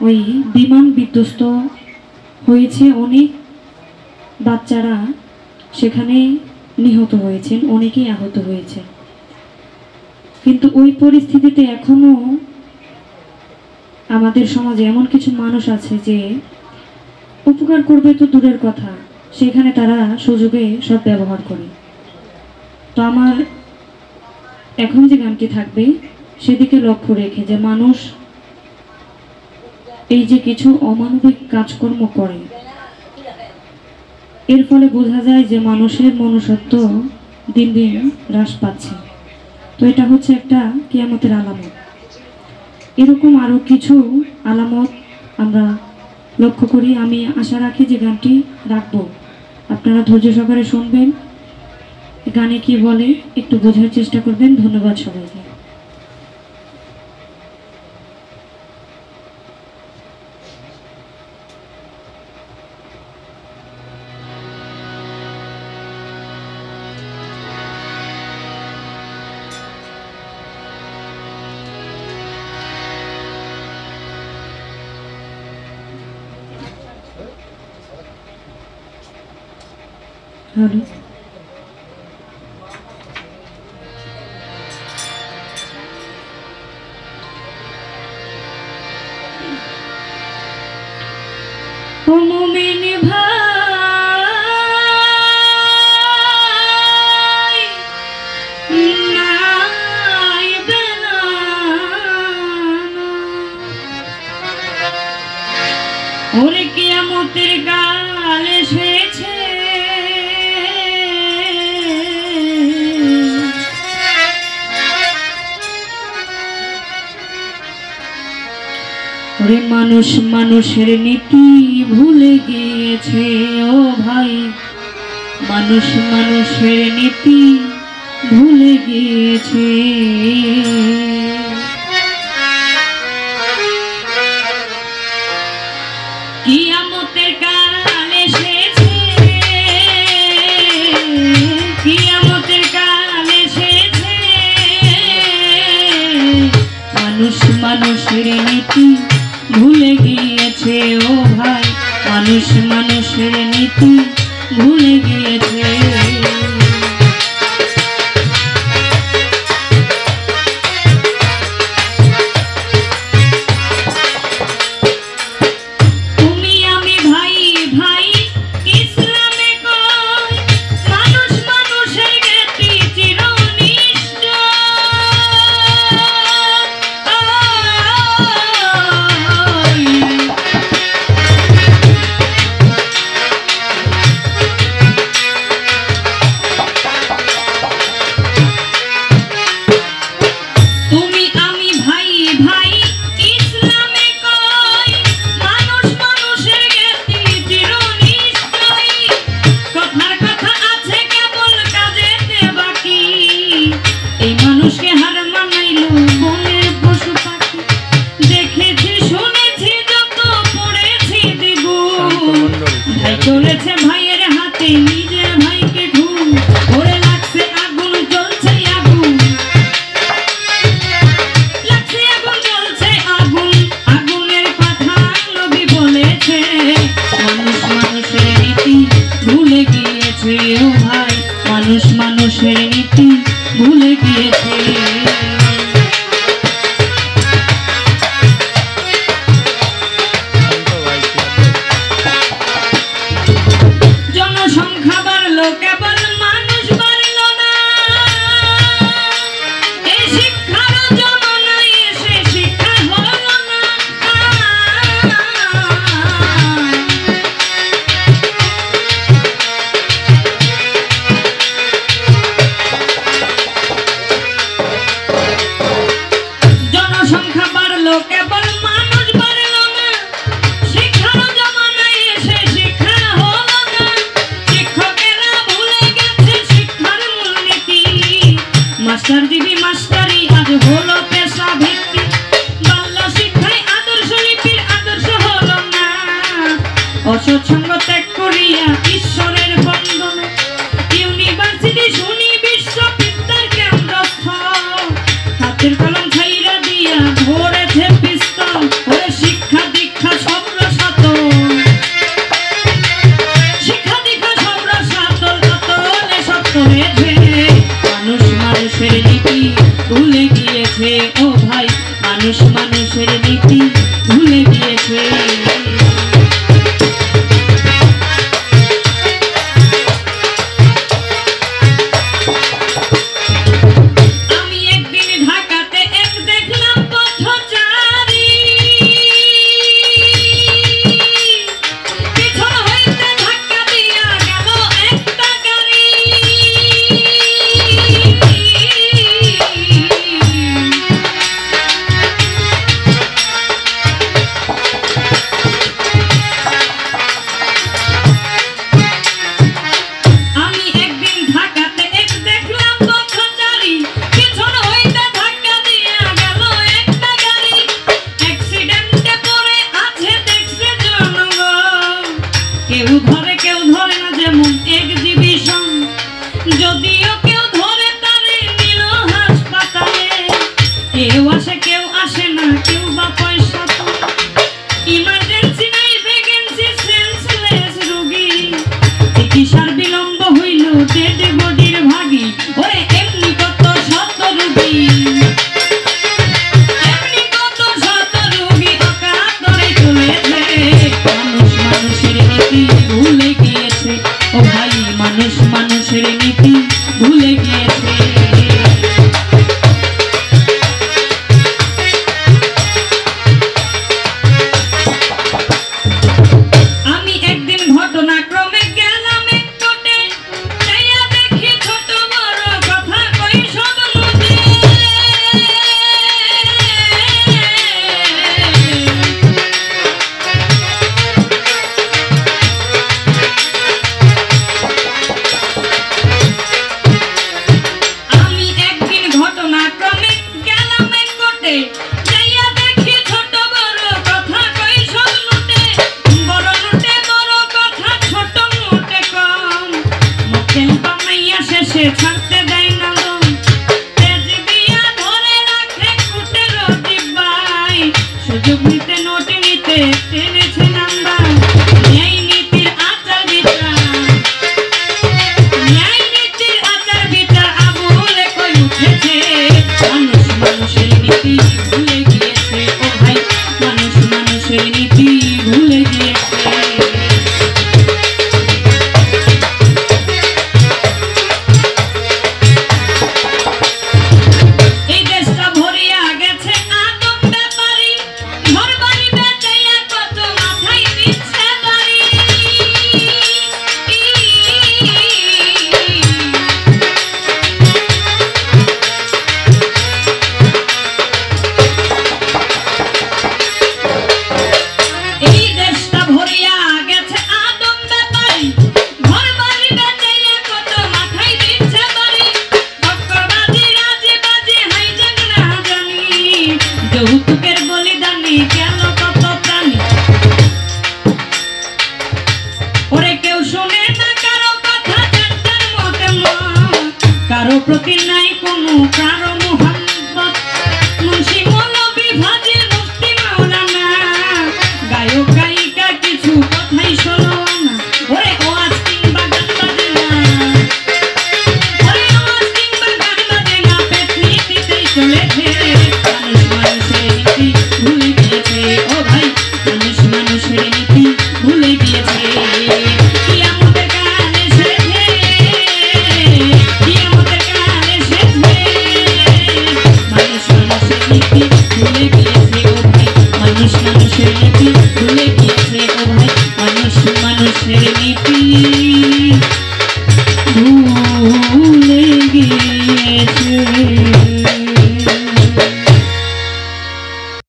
ওই বিমান বিধ্বস্ত হয়েছে, অনেক বাচ্চারা সেখানে নিহত হয়েছেন, অনেকেই আহত হয়েছে। কিন্তু ওই পরিস্থিতিতে এখনো আমাদের সমাজে এমন কিছু মানুষ আছে যে উপকার করবে তো দূরের কথা, সেখানে তারা সুযোগে সব ব্যবহার করে। তো আমার এখন যে গানটি থাকবে সেদিকে লক্ষ্য রেখে, যে মানুষ এই যে কিছু অমানবিক কাজকর্ম করে, এর ফলে বোঝা যায় যে মানুষের মনুষ্যত্ব দিন দিন হ্রাস পাচ্ছে। তো এটা হচ্ছে একটা কিয়ামতের আলামত। এরকম আরো কিছু আলামত আমরা লক্ষ্য করি। আমি আশা রাখি যে গানটি রাখবো, আপনারা ধৈর্য সহকারে শুনবেন, গানে কি বলে একটু বোঝার চেষ্টা করবেন। ধন্যবাদ সবাইকে। হ্যালো, ও মুমিন ভাই নাইবে না, ওরে কিয়ামতের কাল এসেছে, ওরে মানুষ মানুষের নীতি ভুলে গিয়েছে। ও ভাই, মানুষ মানুষের নীতি ভুলে গিয়েছে। কিয়ামতের কাল এসেছে, কিয়ামতের কাল এসেছে, মানুষ মানুষের নীতি ভুলে গিয়েছে। ও ভাই, মানুষ মানুষের নীতি ভুলে গিয়েছে। তুমি আমি ভাই ভাই ইসলামে কয়, মানুষ মানুষের জ্ঞাতি চিরনিষ্ঠ। চলেছে ভাইয়ের হাতে, নিজের ভাইকে ঘুম ওরে লাগছে আগুন জ্বলছে, আগুন লাগছে, আগুন জ্বলছে, আগুন আগুনের কথা নবী বলেছে। মানুষ মানুষের নীতি ভুলে গিয়েছে। ও ভাই, মানুষ মানুষের নীতি ভুলে গিয়েছে। জনসংখ্যা বাড়লো কেবল মানুষ বাড়লো না, এই শিক্ষার জমানায় এসে শিক্ষা হলো না। জনসংখ্যা বাড়লো কেবল মানুষ বাড়লো না, শিক্ষার জমানায় এসে শিক্ষা হলো না। শিক্ষকেরা ভুলে গেছে শিক্ষার মূলনীতি, মাস্টার দিবি মাস্টারি আজ হলো পেশা ভিত্তি। বাল্য শিক্ষায় আদর্শ লিপির আদর্শ হলো না, অসৎসঙ্গ ত্যাগ করিয়া ঈশ্বরের বন্দনা। ইউনিভার্সিটি শুনি বিশ্ববিদ্যার কেন্দ্রস্থ, হাতের কলম ছাইরা দিয়া ধরেছে পিস্তল। ওরে শিক্ষা দীক্ষা মানুষের নীতি ভুলে গিয়েছে। কেউ ধরে কেউ ধরে না, যেমন এক্সিবিশন, যদিও কেউ ধরে তারে নিল হাসপাতালে। কেউ আসে কেউ আসে না, কেউ বা পয়সা তো ইমার্জেন্সি নাই, ভ্যাকেন্সি সেন্সলেস রোগী, চিকিৎসার বিলম্ব হইল ডেড বডির ভাগী। ওরে এমনি কত শত রোগী, এমনি কত শত রোগী অকাতরে চলেছে। মানুষ মানুষের নীতি ভুলে গিয়েছে, ও ভাই মানুষ মানুষের নীতি ভুলে গিয়েছে। আমি একদিন ঘটনাক্রমে গেলাম এক কোটে, যাইয়া দেখি ছোট বড় কথা কই সব নোটে। আমি একদিন ঘটনাক্রমে গেলাম এক কোটে, যাইয়া দেখি ছোট বড় কথা কই সব নোটে। বড় নোটে বড় কথা, ছোট নোটে কম, মক্কেল বানাইয়া শেষে ছাড়তে দেয় না দম। তেজ দিয়া ধরে রাখে কুটের ডিব্বায়, সুযোগ নিতে নোট নিতে টেনেছে নাম্বার।